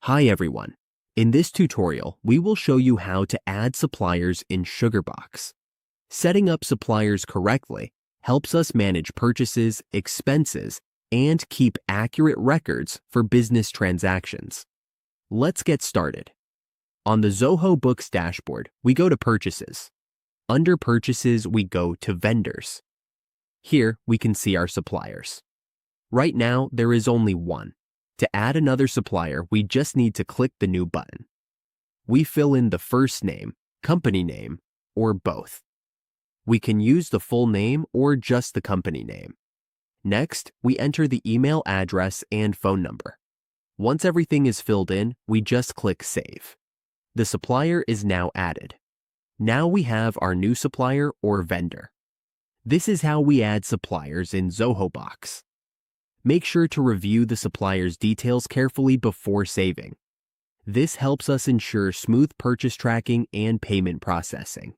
Hi everyone. In this tutorial, we will show you how to add suppliers in SugarBox. Setting up suppliers correctly helps us manage purchases, expenses, and keep accurate records for business transactions. Let's get started. On the Zoho Books dashboard, we go to Purchases. Under Purchases, we go to Vendors. Here, we can see our suppliers. Right now, there is only one. To add another supplier, we just need to click the New button. We fill in the first name, company name, or both. We can use the full name or just the company name. Next, we enter the email address and phone number. Once everything is filled in, we just click Save. The supplier is now added. Now we have our new supplier or vendor. This is how we add suppliers in Zoho Box. Make sure to review the supplier's details carefully before saving. This helps us ensure smooth purchase tracking and payment processing.